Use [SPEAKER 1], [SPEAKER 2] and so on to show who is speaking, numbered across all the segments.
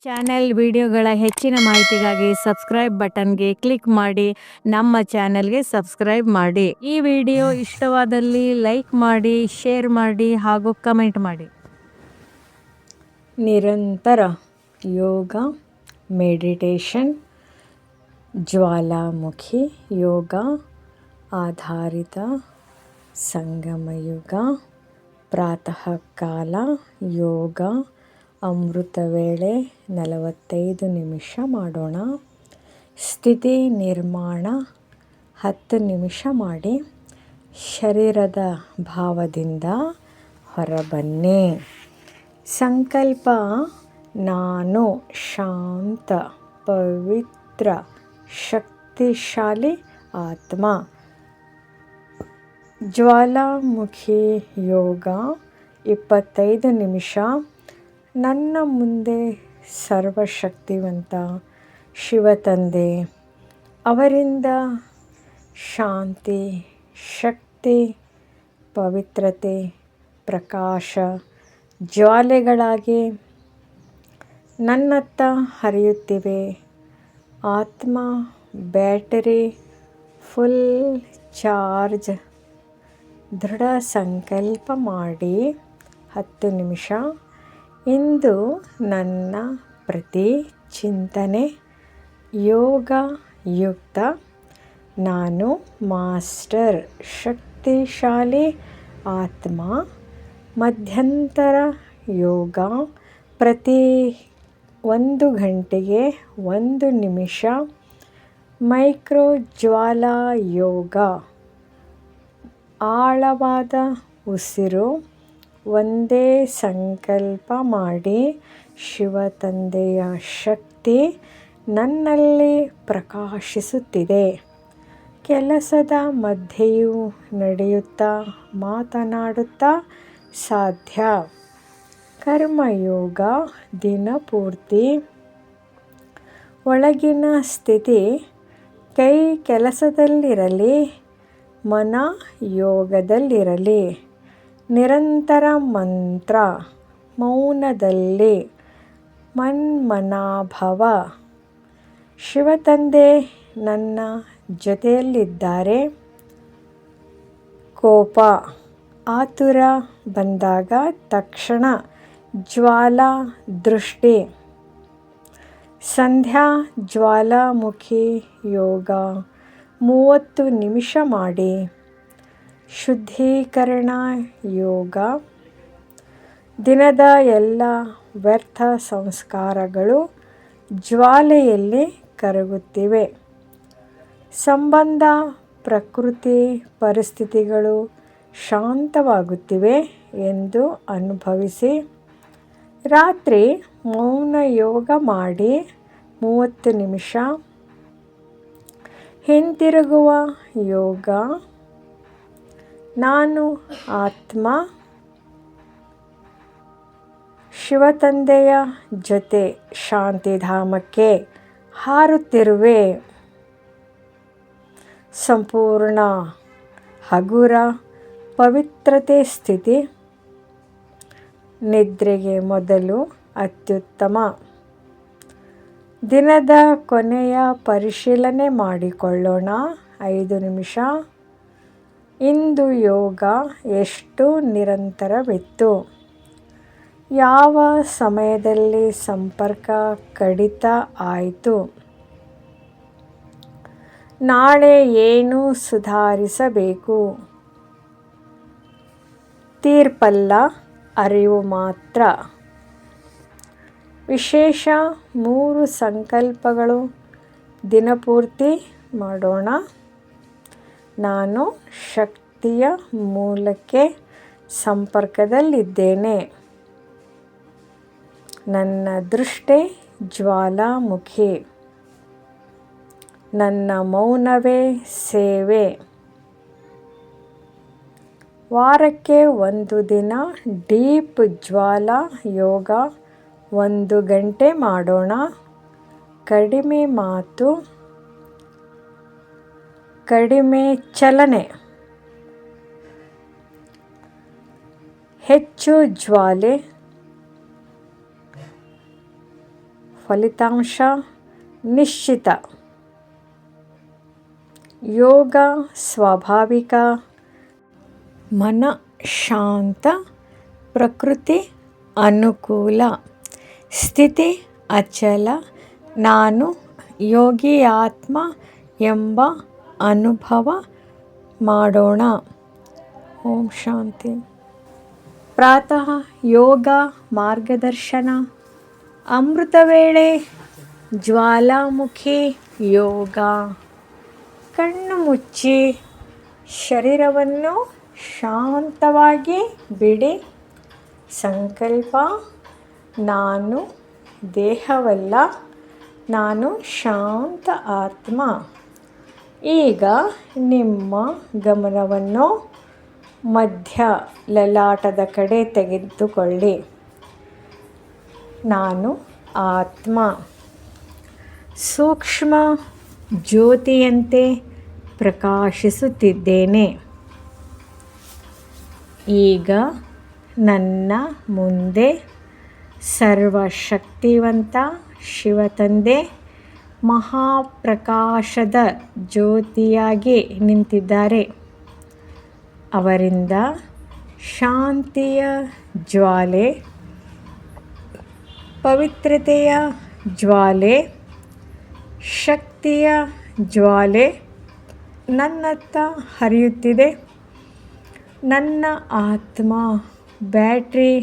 [SPEAKER 1] Channel ವಿಡಿಯೋಗಳ ಹೆಚ್ಚಿನ ಮಾಹಿತಿಗಾಗಿ ಸಬ್ಸ್ಕ್ರೈಬ್ ಬಟನ್ಗೆ ಕ್ಲಿಕ್ ಮಾಡಿ ನಮ್ಮ ಚಾನೆಲ್ಗೆ ಸಬ್ಸ್ಕ್ರೈಬ್ ಮಾಡಿ. ಈ ವಿಡಿಯೋ ಇಷ್ಟವಾದಲ್ಲಿ ಲೈಕ್ ಮಾಡಿ, ಶೇರ್ ಮಾಡಿ ಹಾಗೂ ಕಮೆಂಟ್ ಮಾಡಿ.
[SPEAKER 2] ನಿರಂತರ ಯೋಗ, ಮೆಡಿಟೇಷನ್, ಜ್ವಾಲಾಮುಖಿ ಯೋಗ ಆಧಾರಿತ ಸಂಗಮಯುಗ, ಪ್ರಾತಃ ಕಾಲ ಯೋಗ, ಅಮೃತ ವೇಳೆ 45 ನಿಮಿಷ ಮಾಡೋಣ. ಸ್ಥಿತಿ ನಿರ್ಮಾಣ 10 ನಿಮಿಷ ಮಾಡಿ ಶರೀರದ ಭಾವದಿಂದ ಹೊರಬನ್ನಿ. ಸಂಕಲ್ಪ: ನಾನು ಶಾಂತ, ಪವಿತ್ರ, ಶಕ್ತಿಶಾಲಿ ಆತ್ಮ. ಜ್ವಾಲಾಮುಖಿ ಯೋಗ 25 ನಿಮಿಷ. ನನ್ನ ಮುಂದೆ ಸರ್ವಶಕ್ತಿವಂತ ಶಿವತಂದೆ, ಅವರಿಂದ ಶಾಂತಿ, ಶಕ್ತಿ, ಪವಿತ್ರತೆ, ಪ್ರಕಾಶ ಜ್ವಾಲೆಗಳಾಗಿ ನನ್ನತ್ತ ಹರಿಯುತ್ತಿವೆ. ಆತ್ಮ ಬ್ಯಾಟರಿ ಫುಲ್ ಚಾರ್ಜ್. ದೃಢ ಸಂಕಲ್ಪ ಮಾಡಿ 10 ನಿಮಿಷ. ಇಂದು ನನ್ನ ಪ್ರತಿ ಚಿಂತನೆ ಯೋಗಯುಕ್ತ. ನಾನು ಮಾಸ್ಟರ್, ಶಕ್ತಿಶಾಲಿ ಆತ್ಮ. ಮಧ್ಯಂತರ ಯೋಗ ಪ್ರತಿ 1 ಗಂಟೆಗೆ 1 ನಿಮಿಷ. ಮೈಕ್ರೋ ಜ್ವಾಲಾ ಯೋಗ ಆಳವಾದ ಉಸಿರು. ಒಂದೇ ಸಂಕಲ್ಪ ಮಾಡಿ, ಶಿವತಂದೆಯ ಶಕ್ತಿ ನನ್ನಲ್ಲಿ ಪ್ರಕಾಶಿಸುತ್ತಿದೆ. ಕೆಲಸದ ಮಧ್ಯೆಯೂ ನಡೆಯುತ್ತಾ ಮಾತನಾಡುತ್ತಾ ಸಾಧ್ಯ. ಕರ್ಮಯೋಗ ದಿನಪೂರ್ತಿ. ಒಳಗಿನ ಸ್ಥಿತಿ ಕೈ ಕೆಲಸದಲ್ಲಿರಲಿ, ಮನ ಯೋಗದಲ್ಲಿರಲಿ. ನಿರಂತರ ಮಂತ್ರ, ಮೌನದಲ್ಲಿ ಮನ್ಮನಾಭವ. ಶಿವತಂದೆ ನನ್ನ ಜೊತೆಯಲ್ಲಿದ್ದಾರೆ. ಕೋಪ, ಆತುರ ಬಂದಾಗ ತಕ್ಷಣ ಜ್ವಾಲಾ ದೃಷ್ಟಿ. ಸಂಧ್ಯಾ ಜ್ವಾಲಾಮುಖಿ ಯೋಗ 30 ನಿಮಿಷ ಮಾಡಿ. ಶುದ್ಧೀಕರಣ ಯೋಗ. ದಿನದ ಎಲ್ಲ ವ್ಯರ್ಥ ಸಂಸ್ಕಾರಗಳು ಜ್ವಾಲೆಯಲ್ಲಿ ಕರಗುತ್ತಿವೆ. ಸಂಬಂಧ, ಪ್ರಕೃತಿ, ಪರಿಸ್ಥಿತಿಗಳು ಶಾಂತವಾಗುತ್ತಿವೆ ಎಂದು ಅನುಭವಿಸಿ. ರಾತ್ರಿ ಮೌನ ಯೋಗ ಮಾಡಿ 30 ನಿಮಿಷ. ಹಿಂತಿರುಗುವ ಯೋಗ. ನಾನು ಆತ್ಮ, ಶಿವತಂದೆಯ ಜೊತೆ ಶಾಂತಿಧಾಮಕ್ಕೆ ಹಾರುತ್ತಿರುವೆ. ಸಂಪೂರ್ಣ ಹಗುರ ಪವಿತ್ರತೆ ಸ್ಥಿತಿ. ನಿದ್ರೆಗೆ ಮೊದಲು ಅತ್ಯುತ್ತಮ. ದಿನದ ಕೊನೆಯ ಪರಿಶೀಲನೆ ಮಾಡಿಕೊಳ್ಳೋಣ. 5 ನಿಮಿಷ. ಇಂದು ಯೋಗ ಎಷ್ಟು ನಿರಂತರವಿತ್ತು? ಯಾವ ಸಮಯದಲ್ಲಿ ಸಂಪರ್ಕ ಕಡಿತ ಆಯಿತು? ನಾಳೆ ಏನು ಸುಧಾರಿಸಬೇಕು? ತೀರ್ಪಲ್ಲ, ಅರಿವು ಮಾತ್ರ. ವಿಶೇಷ 3 ಸಂಕಲ್ಪಗಳು ದಿನಪೂರ್ತಿ ಮಾಡೋಣ. ನಾನು ಶಕ್ತಿಯ ಮೂಲಕ್ಕೆ ಸಂಪರ್ಕದಲ್ಲಿದ್ದೇನೆ. ನನ್ನ ದೃಷ್ಟಿ ಜ್ವಾಲಾಮುಖಿ. ನನ್ನ ಮೌನವೇ ಸೇವೆ. ವಾರಕ್ಕೆ 1 ದಿನ ಡೀಪ್ ಜ್ವಾಲಾ ಯೋಗ 1 ಗಂಟೆ ಮಾಡೋಣ. ಕಡಿಮೆ ಮಾತು, ಕಡಿಮೆ ಚಲನೆ. ಹೆಚ್ಚು ಜ್ವಾಲೆ. ಫಲಿತಾಂಶ ನಿಶ್ಚಿತ. ಯೋಗ ಸ್ವಾಭಾವಿಕ, ಮನ ಶಾಂತ, ಪ್ರಕೃತಿ ಅನುಕೂಲ, ಸ್ಥಿತಿ ಅಚಲ. ನಾನು ಯೋಗಿ ಆತ್ಮ ಎಂಬ ಅನುಭವ ಮಾಡೋಣ. ಓಂ ಶಾಂತಿ. ಪ್ರಾತಃ ಯೋಗ ಮಾರ್ಗದರ್ಶನ. ಅಮೃತ ವೇಳೆ ಜ್ವಾಲಾಮುಖಿ ಯೋಗ. ಕಣ್ಣು ಮುಚ್ಚಿ ಶರೀರವನ್ನು ಶಾಂತವಾಗಿ ಬಿಡಿ. ಸಂಕಲ್ಪ: ನಾನು ದೇಹವಲ್ಲ, ನಾನು ಶಾಂತ ಆತ್ಮ. ಈಗ ನಿಮ್ಮ ಗಮನವನ್ನು ಮಧ್ಯ ಲಲಾಟದ ಕಡೆ ತೆಗೆದುಕೊಳ್ಳಿ. ನಾನು ಆತ್ಮ ಸೂಕ್ಷ್ಮ ಜ್ಯೋತಿಯಂತೆ ಪ್ರಕಾಶಿಸುತ್ತಿದ್ದೇನೆ. ಈಗ ನನ್ನ ಮುಂದೆ ಸರ್ವಶಕ್ತಿವಂತ ಶಿವತಂದೆ ಮಹಾಪ್ರಕಾಶದ ಜ್ಯೋತಿಯಾಗಿ ನಿಂತಿದ್ದಾರೆ. ಅವರಿಂದ ಶಾಂತಿಯ ಜ್ವಾಲೆ, ಪವಿತ್ರತೆಯ ಜ್ವಾಲೆ, ಶಕ್ತಿಯ ಜ್ವಾಲೆ ನನ್ನತ್ತ ಹರಿಯುತ್ತಿದೆ. ನನ್ನ ಆತ್ಮ ಬ್ಯಾಟ್ರಿ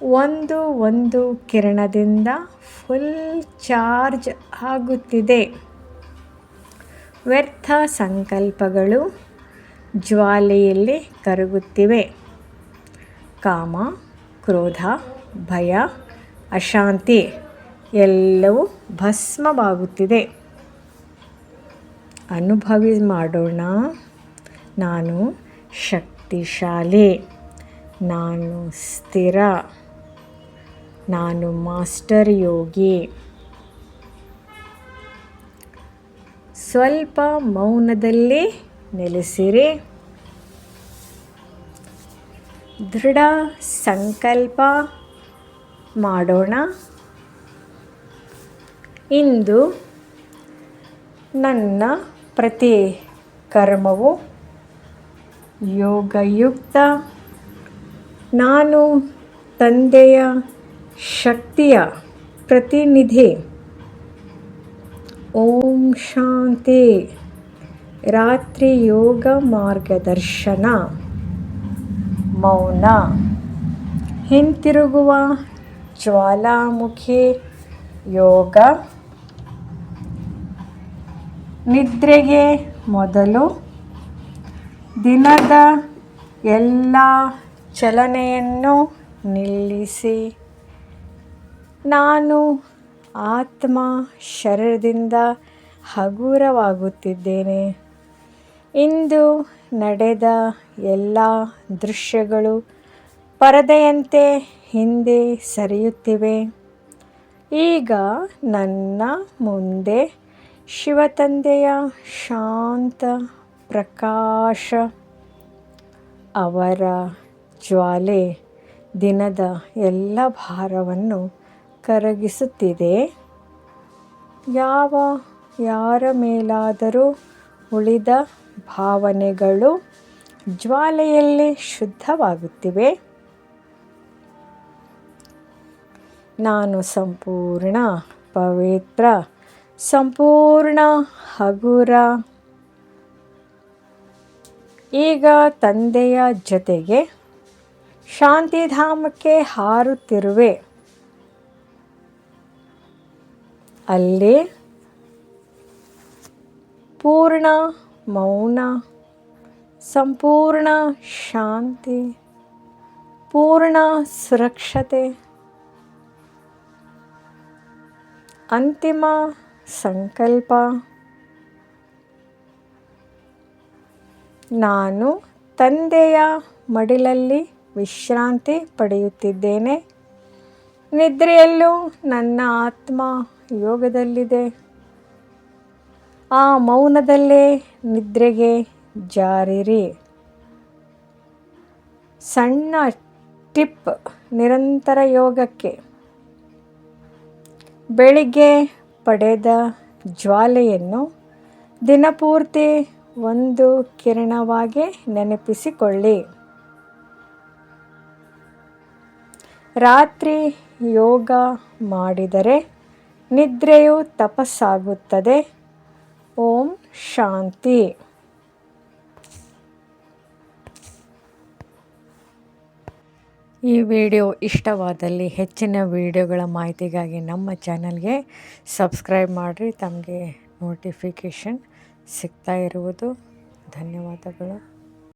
[SPEAKER 2] ಒಂದು ಕಿರಣದಿಂದ ಫುಲ್ ಚಾರ್ಜ್ ಆಗುತ್ತಿದೆ. ವ್ಯರ್ಥ ಸಂಕಲ್ಪಗಳು ಜ್ವಾಲೆಯಲ್ಲಿ ಕರಗುತ್ತಿವೆ. ಕಾಮ, ಕ್ರೋಧ, ಭಯ, ಅಶಾಂತಿ ಎಲ್ಲವೂ ಭಸ್ಮವಾಗುತ್ತಿದೆ. ಅನುಭವಿ ಮಾಡೋಣ. ನಾನು ಶಕ್ತಿಶಾಲಿ, ನಾನು ಸ್ಥಿರ, ನಾನು ಮಾಸ್ಟರ್ ಯೋಗಿ. ಸ್ವಲ್ಪ ಮೌನದಲ್ಲಿ ನೆಲೆಸಿರಿ. ದೃಢ ಸಂಕಲ್ಪ ಮಾಡೋಣ. ಇಂದು ನನ್ನ ಪ್ರತಿ ಕರ್ಮವು ಯೋಗಯುಕ್ತ. ನಾನು ತಂದೆಯ ಶಕ್ತಿಯ ಪ್ರತಿನಿಧಿ. ಓಂ ಶಾಂತಿ. ರಾತ್ರಿ ಯೋಗ ಮಾರ್ಗದರ್ಶನ. ಮೌನ. ಹಿಂತಿರುಗುವ ಜ್ವಾಲಾಮುಖಿ ಯೋಗ. ನಿದ್ರೆಗೆ ಮೊದಲು ದಿನದ ಎಲ್ಲ ಚಲನೆಯನ್ನು ನಿಲ್ಲಿಸಿ. ನಾನು ಆತ್ಮ ಶರೀರದಿಂದ ಹಗುರವಾಗುತ್ತಿದ್ದೇನೆ. ಇಂದು ನಡೆದ ಎಲ್ಲ ದೃಶ್ಯಗಳು ಪರದೆಯಂತೆ ಹಿಂದೆ ಸರಿಯುತ್ತಿವೆ. ಈಗ ನನ್ನ ಮುಂದೆ ಶಿವತಂದೆಯ ಶಾಂತ ಪ್ರಕಾಶ. ಅವರ ಜ್ವಾಲೆ ದಿನದ ಎಲ್ಲ ಭಾರವನ್ನು ಕರಗಿಸುತ್ತಿದೆ. ಯಾರ ಮೇಲಾದರೂ ಉಳಿದ ಭಾವನೆಗಳು ಜ್ವಾಲೆಯಲ್ಲಿ ಶುದ್ಧವಾಗುತ್ತಿವೆ. ನಾನು ಸಂಪೂರ್ಣ ಪವಿತ್ರ, ಸಂಪೂರ್ಣ ಹಗುರ. ಈಗ ತಂದೆಯ ಜೊತೆಗೆ ಶಾಂತಿಧಾಮಕ್ಕೆ ಹಾರುತ್ತಿರುವೆ. ಅಲ್ಲಿ ಪೂರ್ಣ ಮೌನ, ಸಂಪೂರ್ಣ ಶಾಂತಿ, ಪೂರ್ಣ ಸುರಕ್ಷತೆ. ಅಂತಿಮ ಸಂಕಲ್ಪ: ನಾನು ತಂದೆಯ ಮಡಿಲಲ್ಲಿ ವಿಶ್ರಾಂತಿ ಪಡೆಯುತ್ತಿದ್ದೇನೆ. ನಿದ್ರೆಯಲ್ಲೂ ನನ್ನ ಆತ್ಮ ಯೋಗದಲ್ಲಿದೆ. ಆ ಮೌನದಲ್ಲೇ ನಿದ್ರೆಗೆ ಜಾರಿರಿ. ಸಣ್ಣ ಟಿಪ್: ನಿರಂತರ ಯೋಗಕ್ಕೆ ಬೆಳಿಗ್ಗೆ ಪಡೆದ ಜ್ವಾಲೆಯನ್ನು ದಿನಪೂರ್ತಿ ಒಂದು ಕಿರಣವಾಗಿ ನೆನಪಿಸಿಕೊಳ್ಳಿ. ರಾತ್ರಿ ಯೋಗ ಮಾಡಿದರೆ ನಿದ್ರೆಯು ತಪಸ್ಸಾಗುತ್ತದೆ. ಓಂ ಶಾಂತಿ. ಈ ವಿಡಿಯೋ ಇಷ್ಟವಾದಲ್ಲಿ ಹೆಚ್ಚಿನ ವಿಡಿಯೋಗಳ ಮಾಹಿತಿಗಾಗಿ ನಮ್ಮ ಚಾನಲ್ಗೆ ಸಬ್ಸ್ಕ್ರೈಬ್ ಮಾಡಿರಿ. ತಮಗೆ ನೋಟಿಫಿಕೇಷನ್ ಸಿಗ್ತಾ ಇರುವುದು. ಧನ್ಯವಾದಗಳು.